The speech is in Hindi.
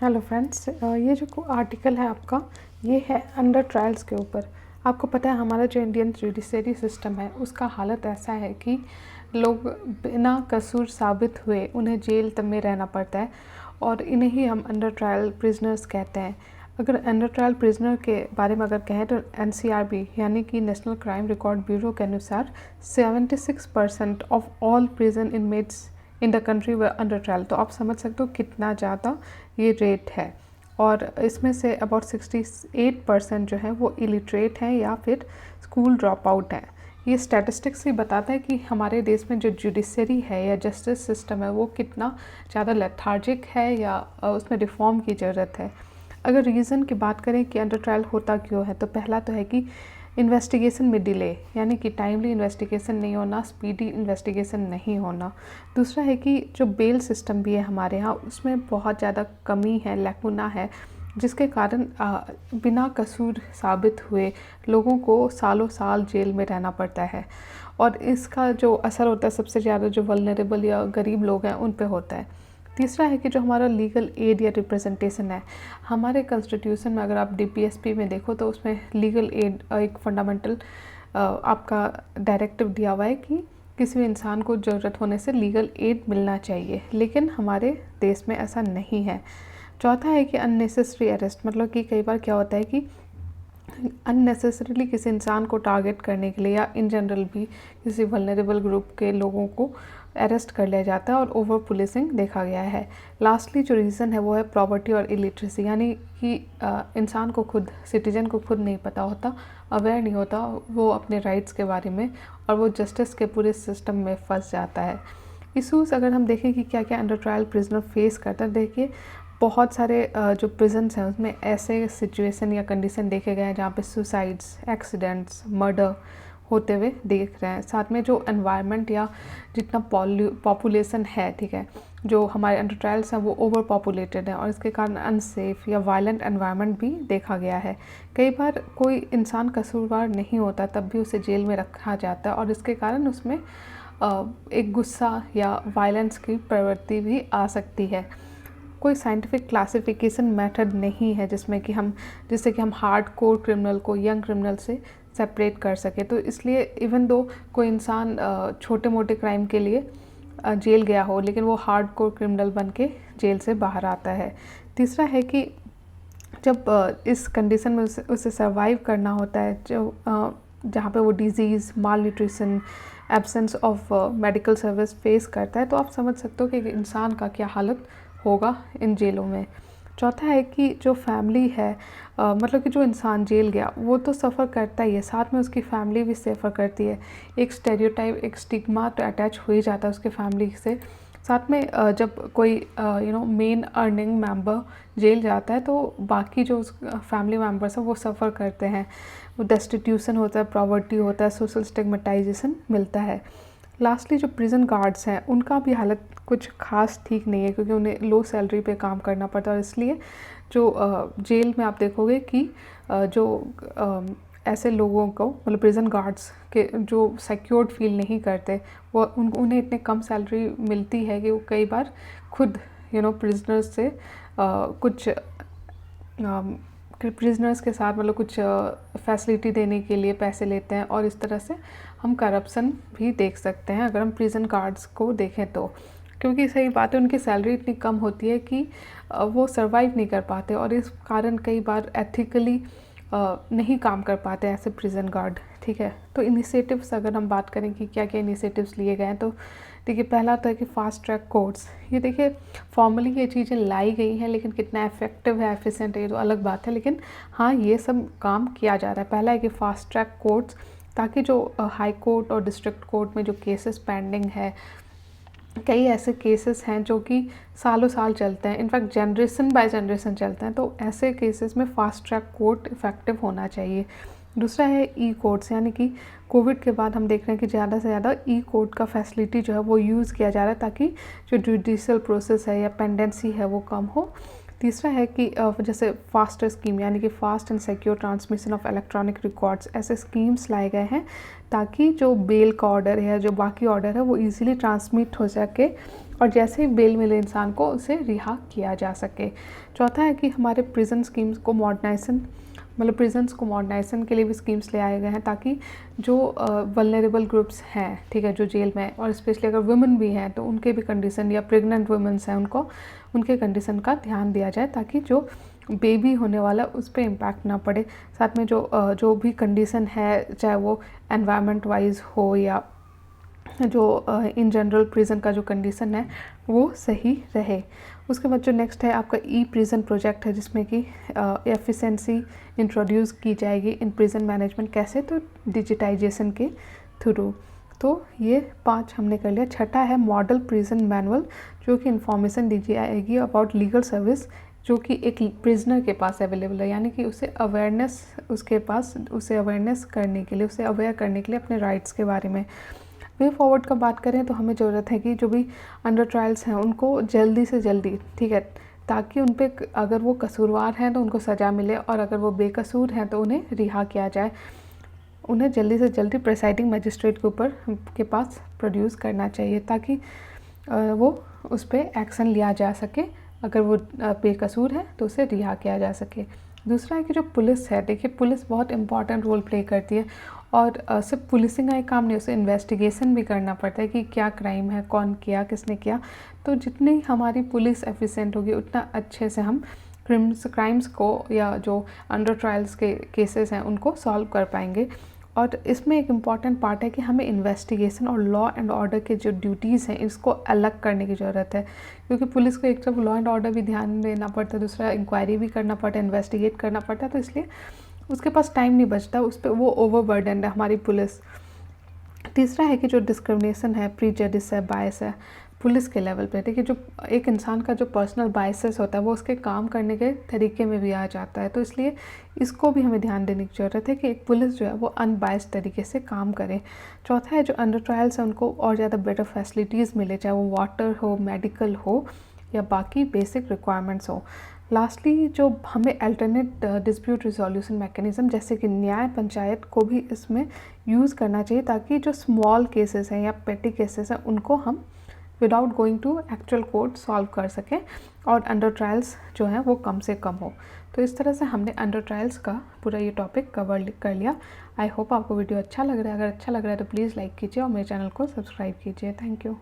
हेलो फ्रेंड्स, ये जो आर्टिकल है आपका, ये है अंडर ट्रायल्स के ऊपर। आपको पता है हमारा जो इंडियन जुडिशरी सिस्टम है उसका हालत ऐसा है कि लोग बिना कसूर साबित हुए उन्हें जेल तक में रहना पड़ता है और इन्हें ही हम अंडर ट्रायल प्रिजनर्स कहते हैं। अगर अंडर ट्रायल प्रिजनर के बारे में अगर कहें तो NCRB यानी कि नेशनल क्राइम रिकॉर्ड ब्यूरो के अनुसार 76% of all prison inmates in the country व अंडर ट्रायल। तो आप समझ सकते हो कितना ज़्यादा ये रेट है। और इसमें से अबाउट 68% जो है वो इलिटरेट हैं या फिर स्कूल ड्रॉप आउट हैं। ये स्टैटिस्टिक्स ही बताता है कि हमारे देश में जो जुडिशरी है या जस्टिस सिस्टम है वो कितना ज़्यादा लेथार्जिक है या उसमें रिफॉर्म की ज़रूरत है। अगर रीज़न की बात करें कि अंडर ट्रायल होता क्यों है, तो पहला तो है कि इन्वेस्टिगेशन में डिले, यानी कि टाइमली इन्वेस्टिगेशन नहीं होना, स्पीडी इन्वेस्टिगेशन नहीं होना। दूसरा है कि जो बेल सिस्टम भी है हमारे यहाँ, उसमें बहुत ज़्यादा कमी है, लैकुना है, जिसके कारण बिना कसूर साबित हुए लोगों को सालों साल जेल में रहना पड़ता है। और इसका जो असर होता है सबसे ज़्यादा जो वल्नरेबल या गरीब लोग हैं उन पे होता है। तीसरा है कि जो हमारा लीगल एड या रिप्रेजेंटेशन है, हमारे कॉन्स्टिट्यूशन में अगर आप DPSP में देखो तो उसमें लीगल एड एक फंडामेंटल आपका डायरेक्टिव दिया हुआ है कि किसी भी इंसान को ज़रूरत होने से लीगल एड मिलना चाहिए, लेकिन हमारे देश में ऐसा नहीं है। चौथा है कि अननेसेसरी अरेस्ट, मतलब कि कई बार क्या होता है कि अननेसेसरीली किसी इंसान को टारगेट करने के लिए या इन जनरल भी किसी वल्नरेबल ग्रुप के लोगों को अरेस्ट कर लिया जाता है और ओवर पुलिसिंग देखा गया है। लास्टली जो रीज़न है वो है प्रॉपर्टी और इलिटरेसी, यानी कि इंसान को खुद, सिटीजन को खुद नहीं पता होता, अवेयर नहीं होता वो अपने राइट्स के बारे में, और वो जस्टिस के पूरे सिस्टम में फंस जाता है। इशूज़ अगर हम देखें कि क्या क्या अंडर ट्रायल प्रिजनर फेस करता है, देखिए बहुत सारे जो प्रिजन्स हैं उसमें ऐसे सिचुएशन या कंडीशन देखे गए हैं जहाँ पे सुसाइड्स, एक्सीडेंट्स, मर्डर होते हुए देख रहे हैं। साथ में जो एनवायरनमेंट या जितना पॉपुलेशन है, ठीक है, जो हमारे अंडर ट्रायल्स हैं वो ओवर पॉपुलेटेड है और इसके कारण अनसेफ या वायलेंट एनवायरनमेंट भी देखा गया है। कई बार कोई इंसान कसूरवार नहीं होता तब भी उसे जेल में रखा जाता है और इसके कारण उसमें एक गुस्सा या वायलेंस की प्रवृत्ति भी आ सकती है। कोई साइंटिफिक क्लासिफिकेशन मेथड नहीं है जिससे कि हम हार्ड कोर क्रिमिनल को यंग क्रिमिनल से सेपरेट कर सके। तो इसलिए इवन दो कोई इंसान छोटे मोटे क्राइम के लिए जेल गया हो, लेकिन वो हार्ड कोर क्रिमिनल बन के जेल से बाहर आता है। तीसरा है कि जब इस कंडीशन में उसे सर्वाइव करना होता है, जो जहाँ पे वो disease, mall nutrition, absence of medical service face करता है, तो आप समझ सकते हो कि इंसान का क्या हालत होगा इन जेलों में। चौथा है कि जो फैमिली है, मतलब कि जो इंसान जेल गया वो तो सफ़र करता ही है, साथ में उसकी फैमिली भी सफ़र करती है। एक स्टेरियोटाइप, एक स्टिग्मा तो अटैच हो ही जाता है उसके फैमिली से। साथ में जब कोई मेन अर्निंग मेंबर जेल जाता है तो बाकी जो फैमिली मेम्बर्स हैं वो सफ़र करते हैं। वो डेस्टिट्यूशन होता है, पॉवर्टी होता है, सोशल स्टिग्मेटाइजेशन मिलता है। लास्टली जो प्रिजन गार्ड्स हैं उनका भी हालत कुछ खास ठीक नहीं है, क्योंकि उन्हें लो सैलरी पे काम करना पड़ता है और इसलिए जो जेल में आप देखोगे कि ऐसे लोगों को, मतलब प्रिजन गार्ड्स के जो सिक्योर्ड फील नहीं करते, वो उन्हें इतने कम सैलरी मिलती है कि वो कई बार खुद प्रिजनर्स से कुछ प्रिजनर्स के साथ मतलब कुछ फैसिलिटी देने के लिए पैसे लेते हैं और इस तरह से हम करप्शन भी देख सकते हैं अगर हम प्रिजन गार्ड्स को देखें तो। क्योंकि सही बात है, उनकी सैलरी इतनी कम होती है कि वो सर्वाइव नहीं कर पाते और इस कारण कई बार एथिकली नहीं काम कर पाते ऐसे प्रिजन गार्ड, ठीक है। तो इनिशिएटिव्स अगर हम बात करें कि क्या क्या इनिशिएटिव्स लिए गए हैं, तो देखिए पहला तो है कि फास्ट ट्रैक कोर्ट्स। ये देखिए फॉर्मली ये चीज़ें लाई गई हैं, लेकिन कितना इफेक्टिव है, एफिशिएंट है, ये तो अलग बात है, लेकिन हाँ ये सब काम किया जा रहा है। पहला है कि फास्ट ट्रैक कोर्ट्स, ताकि जो हाई कोर्ट और डिस्ट्रिक्ट कोर्ट में जो केसेस पेंडिंग है, कई ऐसे केसेस हैं जो कि सालों साल चलते हैं, इनफैक्ट जनरेशन बाय जनरेशन चलते हैं, तो ऐसे केसेस में फास्ट ट्रैक कोर्ट इफ़ेक्टिव होना चाहिए। दूसरा है ई कोर्ट्स, यानी कि कोविड के बाद हम देख रहे हैं कि ज़्यादा से ज़्यादा ई कोर्ट का फैसिलिटी जो है वो यूज़ किया जा रहा है, ताकि जो जुडिशियल प्रोसेस है या पेंडेंसी है वो कम हो। तीसरा है कि जैसे फास्टर स्कीम, यानी कि fast and secure transmission of electronic records, ऐसे स्कीम्स लाए गए हैं ताकि जो बेल का ऑर्डर है, जो बाकी ऑर्डर है, वो इजीली ट्रांसमिट हो सके और जैसे ही बेल मिले इंसान को उसे रिहा किया जा सके। चौथा है कि हमारे प्रिजन स्कीम्स को मॉडर्नाइजेशन, मतलब प्रिजन्स को मॉडर्नाइजेशन के लिए भी स्कीम्स ले आए गए हैं ताकि जो वल्नरेबल ग्रुप्स हैं, ठीक है, जो जेल में, और स्पेशली अगर वुमेन भी हैं तो उनके भी कंडीशन, या प्रेग्नेंट वुमेन्स हैं उनको, उनके कंडीशन का ध्यान दिया जाए ताकि जो बेबी होने वाला उस पर इम्पैक्ट ना पड़े। साथ में जो भी कंडीशन है, चाहे वो एनवायरनमेंट वाइज हो या जो इन जनरल प्रिजन का जो कंडीशन है वो सही रहे। उसके बाद जो नेक्स्ट है आपका ई प्रिजन प्रोजेक्ट है, जिसमें कि एफिशिएंसी इंट्रोड्यूस की जाएगी इन प्रिजन मैनेजमेंट। कैसे? तो डिजिटाइजेशन के थ्रू। तो ये 5 हमने कर लिया। छठा है मॉडल प्रिजन मैनुअल, जो कि इंफॉर्मेशन दी जाएगी अबाउट लीगल सर्विस जो कि एक प्रिजनर के पास अवेलेबल है, यानी कि उसे अवेयरनेस, उसे अवेयरनेस करने के लिए, उसे अवेयर करने के लिए अपने राइट्स के बारे में। वे फॉरवर्ड का बात करें तो हमें ज़रूरत है कि जो भी अंडर ट्रायल्स हैं उनको जल्दी से जल्दी, ठीक है, ताकि उन पे अगर वो कसूरवार हैं तो उनको सज़ा मिले और अगर वो बेकसूर हैं तो उन्हें रिहा किया जाए। उन्हें जल्दी से जल्दी प्रेसाइडिंग मजिस्ट्रेट के पास प्रोड्यूस करना चाहिए ताकि वो उस पर एक्शन लिया जा सके। अगर वो बेकसूर है तो उसे रिहा किया जा सके। दूसरा है कि जो पुलिस है, देखिए पुलिस बहुत इंपॉर्टेंट रोल प्ले करती है और सिर्फ पुलिसिंग का एक काम नहीं, उसे इन्वेस्टिगेशन भी करना पड़ता है कि क्या क्राइम है, कौन किया, किसने किया। तो जितनी हमारी पुलिस एफिशिएंट होगी उतना अच्छे से हम क्राइम्स को या जो अंडर ट्रायल्स के केसेस हैं उनको सॉल्व कर पाएंगे। और इसमें एक इम्पॉर्टेंट पार्ट है कि हमें इन्वेस्टिगेशन और लॉ एंड ऑर्डर के जो ड्यूटीज़ हैं इसको अलग करने की ज़रूरत है, क्योंकि पुलिस को एक तरफ लॉ एंड ऑर्डर भी ध्यान देना पड़ता है, दूसरा इंक्वायरी भी करना पड़ता है, इन्वेस्टिगेट करना पड़ता है, तो इसलिए उसके पास टाइम नहीं बचता, उस पर वो ओवरबर्डन है हमारी पुलिस। तीसरा है कि जो डिस्क्रिमिनेशन है, प्रीजडिस है, बायस है पुलिस के लेवल पे, देखिए जो एक इंसान का जो पर्सनल बायसेस होता है वो उसके काम करने के तरीके में भी आ जाता है, तो इसलिए इसको भी हमें ध्यान देने की ज़रूरत है कि एक पुलिस जो है वो अनबायस्ड तरीके से काम करे। चौथा है जो अंडर ट्रायल्स है उनको और ज़्यादा बेटर फैसिलिटीज़ मिले, चाहे वो वाटर हो, मेडिकल हो या बाकी बेसिक रिक्वायरमेंट्स हो। लास्टली जो हमें अल्टरनेट डिस्प्यूट रिजोल्यूशन मैकेनिज़्म जैसे कि न्याय पंचायत को भी इसमें यूज़ करना चाहिए ताकि जो स्मॉल केसेस हैं या पेटी केसेस हैं उनको हम without going to actual court solve कर सकें और अंडर ट्रायल्स जो हैं वो कम से कम हो। तो इस तरह से हमने अंडर ट्रायल्स का पूरा ये टॉपिक कवर कर लिया। आई होप आपको वीडियो अच्छा लग रहा है। अगर अच्छा लग रहा है तो प्लीज़ लाइक कीजिए और मेरे चैनल को सब्सक्राइब कीजिए। Thank you.